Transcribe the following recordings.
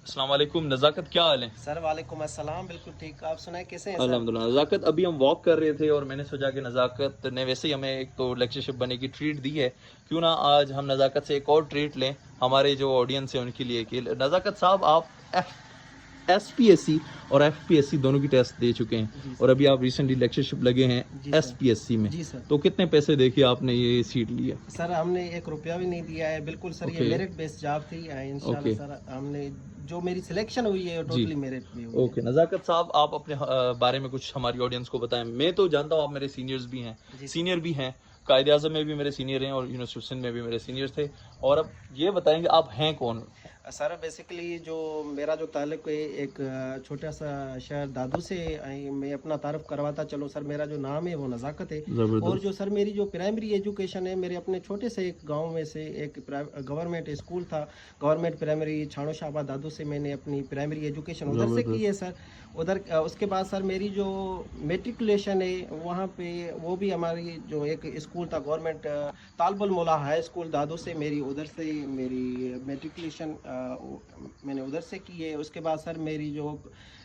السلام علیکم نزاکت، کیا حال ہے؟ سر وعلیکم السلام، بالکل ٹھیک. آپ سنائیں کیسے ہیں سر؟ الحمدللہ. نزاکت ابھی ہم واک کر رہے تھے اور میں نے سوچا کہ نزاکت نے ویسے ہی ہمیں ایک تو لیکچرشپ بنے کی ٹریٹ دی ہے، کیوں نہ آج ہم نزاکت سے ایک اور ٹریٹ لیں ہمارے جو آڈینس ہے ان کے لیے. کہ نزاکت صاحب، آپ ایس پی ایس سی اور ایف پی ایس سی دونوں کی ٹیسٹ دے چکے ہیں اور ابھی آپ ریسنٹلی لیکچرشپ لگے ہیں ایس پی ایس سی میں. جی سر. تو کتنے پیسے دے کے آپ نے یہ سیٹ لی ہے؟ سر ہم نے 1 روپیہ بھی نہیں دیا ہے، بالکل سر. یہ میرٹ بیس جاب تھی انشاءاللہ سر. ہم نے جو میری سلیکشن ہوئی ہے ٹوٹلی میرٹ پہ ہوئی ہے. اوکے نزاکت صاحب، آپ اپنے بارے میں کچھ ہماری آڈینس کو بتائیں. میں تو جانتا ہوں آپ میرے سینئرز بھی ہیں، سینئر بھی ہیں، قائد اعظم میں بھی میرے سینئر ہیں اور یونیورسٹی سندھ میں بھی میرے سینئرز تھے. اور اب یہ بتائیں کہ آپ ہیں کون؟ سر بیسیکلی جو میرا جو تعلق ہے ایک چھوٹا سا شہر دادو سے، میں اپنا تعارف کرواتا چلو سر. میرا جو نام ہے وہ نزاکت ہے. اور جو سر میری جو پرائمری ایجوکیشن ہے میرے اپنے چھوٹے سے ایک گاؤں میں سے ایک گورنمنٹ اسکول تھا، گورنمنٹ پرائمری چھانو شابہ دادو سے میں نے اپنی پرائمری ایجوکیشن ادھر سے کی ہے سر. ادھر اس کے بعد سر میری جو میٹریکولیشن ہے وہاں پہ وہ بھی ہماری جو ایک اسکول تھا گورنمنٹ طالب المولا ہائی اسکول دادو سے، میری ادھر سے میری میٹریکولیشن میں نے ادھر سے کی ہے. اس کے بعد سر میری جو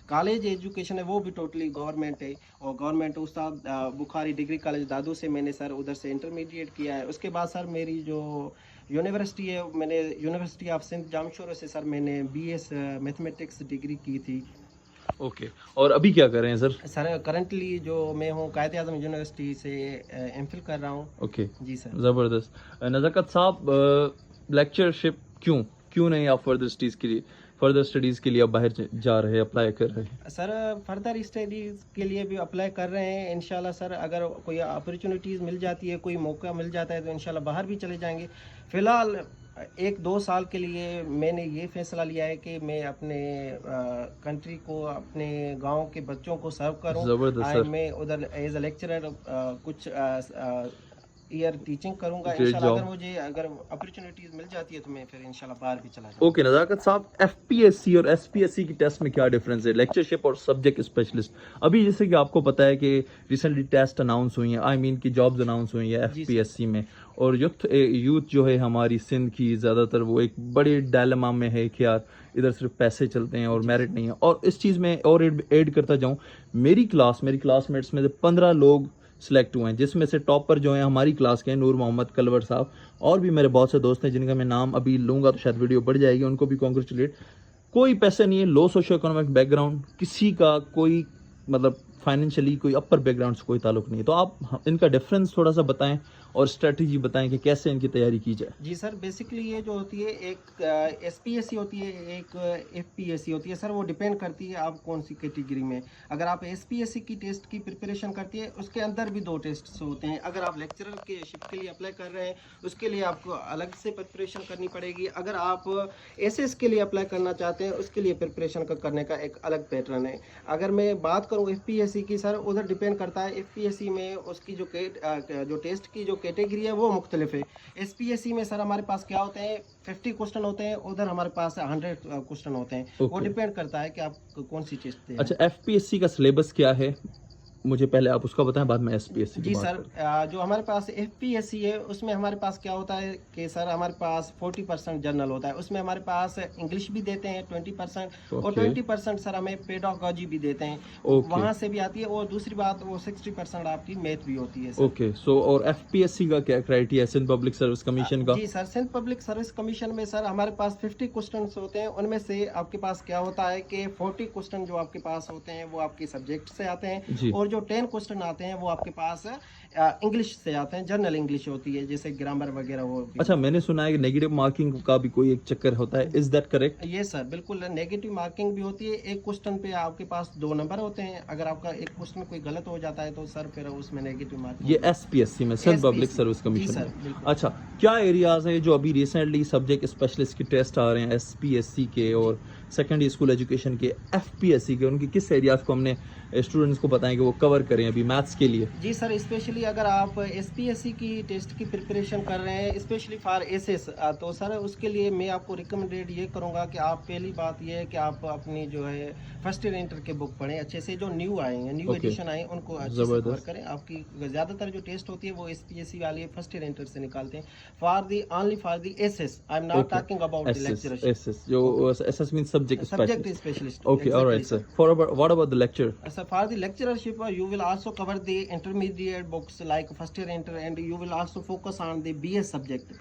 کالج ایجوکیشن ہے وہ بھی ٹوٹلی گورنمنٹ ہے اور گورنمنٹ استاد بخاری ڈگری کالج دادو سے میں نے سر ادھر سے انٹرمیڈیٹ کیا ہے. اس کے بعد سر میری جو یونیورسٹی ہے میں نے یونیورسٹی آف سندھ جامشورہ سے سر میں نے بی ایس میتھمیٹکس ڈگری کی تھی. اوکے. اور ابھی کیا کر رہے ہیں سر؟ سر کرنٹلی جو میں ہوں قائد اعظم یونیورسٹی سے ایم فل کر رہا ہوں. اوکے جی سر. زبردست. نزاکت صاحب، لیکچرشپ کیوں نہیں آپ فردر اسٹڈیز کے لیے آپ باہر جا رہے ہیں، اپلائی کر رہے ہیں؟ سر فردر اسٹڈیز کے لیے بھی اپلائی کر رہے ہیں انشاءاللہ سر. اگر کوئی اپرچونیٹیز مل جاتی ہے، کوئی موقع مل جاتا ہے تو انشاءاللہ باہر بھی چلے جائیں گے. فی الحال 1-2 سال کے لیے میں نے یہ فیصلہ لیا ہے کہ میں اپنے کنٹری کو، اپنے گاؤں کے بچوں کو سرو کروں. میں ادھر ایز اے لیکچرر کچھ ایئر ٹیچنگ کروں گا انشاءاللہ. اگر اپرچونیٹیز مل جاتی ہے تو میں پھر انشاءاللہ باہر بھی چلا جاؤں گا. اوکے نزاکت صاحب، ایف پی ایس سی اور ایس پی ایس سی کی ٹیسٹ میں کیا ڈفرینس ہے؟ لیکچرشپ اور سبجیکٹ اسپیشلسٹ. ابھی جیسے کہ آپ کو پتا ہے کہ ریسنٹلی ٹیسٹ اناؤنس ہوئی ہیں، کی جابز اناؤنس ہوئی ہیں ایف پی ایس سی میں. اور یوتھ جو ہے ہماری سندھ کی زیادہ تر وہ ایک بڑے ڈائلما میں ہے کہ یار ادھر صرف پیسے چلتے ہیں اور میرٹ نہیں ہے. اور اس چیز میں اور ایڈ کرتا جاؤں، میری کلاس میٹس میں سے 15 لوگ سلیکٹ ہوئے ہیں، جس میں سے ٹاپر جو ہیں ہماری کلاس کے ہیں نور محمد کلور صاحب. اور بھی میرے بہت سے دوست ہیں جن کا میں نام ابھی لوں گا تو شاید ویڈیو بڑھ جائے گی، ان کو بھی کانگریچولیٹ. کوئی پیسے نہیں ہے، لو سوشو اکنامک بیک گراؤنڈ، کسی کا کوئی مطلب فائنینشلی کوئی اپر بیک گراؤنڈ سے کوئی تعلق نہیں ہے. تو آپ ان کا ڈفرینس تھوڑا سا بتائیں اور اسٹریٹجی بتائیں کہ کیسے ان کی تیاری کی جائے. جی سر، بیسکلی یہ جو ہوتی ہے ایک ایس پی ایس سی ہوتی ہے، ایک ایف پی ایس سی ہوتی ہے سر. وہ ڈپینڈ کرتی ہے آپ کون سی کیٹیگری میں. اگر آپ ایس پی ایس سی کی ٹیسٹ کی پریپریشن کرتی ہے اس کے اندر بھی 2 ٹیسٹس ہوتے ہیں. اگر آپ لیکچرر کے شپ کے لیے اپلائی کر رہے ہیں اس کے لیے آپ کو الگ سے پریپریشن کرنی پڑے گی. اگر آپ ایس ایس کے لیے اپلائی کرنا چاہتے ہیں اس کے لیے پریپریشن کرنے کا ایک الگ پیٹرن ہے. اگر میں بات کروں ایف پی ایس سی کی سر، ادھر ڈپینڈ کرتا ہے. ایف پی ایس سی میں اس کی جو ٹیسٹ کی جو کیٹیگری ہے وہ مختلف ہے. ایس پی ایس سی میں سر ہمارے پاس کیا ہوتے ہیں 50 کوسچن ہوتے ہیں، ادھر ہمارے پاس 100 کوسچن ہوتے ہیں. وہ ڈپینڈ کرتا ہے کہ آپ کون سی چیز دیں. اچھا، ایف پی ایس سی کا سلیبس کیا ہے؟ مجھے پہلے آپ اس کا بتائیں، بعد میں ایس پی ایس سی. جی سر، جو ہمارے پاس ایف پی ایس سی ہے اس میں ہمارے پاس کیا ہوتا ہے کہ سر ہمارے پاس 40% جنرل ہوتا ہے. اس میں ہمارے پاس انگلش بھی دیتے ہیں 20% اور 20% سر ہمیں پیڈاگوجی بھی دیتے ہیں، وہاں سے بھی آتی ہے. اور دوسری بات وہ 60% آپ کی میتھ بھی ہوتی ہے. اوکے. سو اور ایف پی ایس سی کا کیا کرائٹیریا ہے سندھ پبلک سروس کمیشن کا؟ جی سر، سندھ پبلک سروس کمیشن میں سر ہمارے پاس 50 کوسچنس ہوتے ہیں. ان میں سے آپ کے پاس کیا ہوتا ہے کہ 40 کوسچن جو آپ کے پاس ہوتے ہیں وہ آپ کے سبجیکٹ سے آتے ہیں اور جو 10 کوسچن آتے ہیں وہ آپ کے پاس انگلش سے آتے ہیں. جنرل انگلش ہوتی ہے جیسے گرامر وغیرہ. وہ اچھا، میں نے سنا ہے کہ نیگیٹو مارکنگ کا بھی کوئی ایک چکر ہوتا ہے، از دیٹ کریکٹ؟ یس سر، بالکل نیگیٹو مارکنگ بھی ہوتی ہے. ایک کوسچن پہ آپ کے پاس 2 نمبر ہوتے ہیں. اگر آپ کا ایک کوسچن کوئی غلط ہو جاتا ہے تو سر پھر اس میں نیگیٹو مارکنگ. یہ ایس پی ایس سی میں، سندھ پبلک سروس کمیشن میں. اچھا، کیا ایریاز ہیں جو ابھی ریسنٹلی سبجیکٹ اسپیشلسٹ کے ٹیسٹ آ رہے ہیں ایس پی ایس سی کے اور سیکنڈری اسکول ایجوکیشن کے ایف پی ایس سی کے، ان کی کس ایریاز کو ہم نے اسٹوڈنٹس کو بتائیں کہ وہ کور کریں ابھی میتھس کے لیے؟ جی سر، اسپیشلی اگر آپ ایس پی ایس سی کی ٹیسٹ کی پریپریشن کر رہے ہیں اسپیشلی فار ایس ایس، تو سر اس کے لیے میں آپ کو ریکمنڈیڈ یہ کروں گا کہ آپ پہلی بات یہ ہے کہ آپ اپنی جو ہے فرسٹ ایئر انٹر کے بک پڑھیں اچھے سے. جو نیو آئے ہیں، نیو ایڈیشن آئے ہیں، ان کو اچھے سے کور کریں. آپ کی زیادہ تر جو ٹیسٹ ہوتی ہے وہ ایس پی ایس سی والے فرسٹ ایئر انٹر سے نکالتے ہیں. Only for the S S. I am not talking about the lectureship. جو S S main subject subject specialist. specialist. Okay, all right, sir. What about the lecture? So for the lecturership, you will also cover the intermediate books like first year inter, and you will also focus on the BS subject.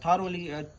thoroughly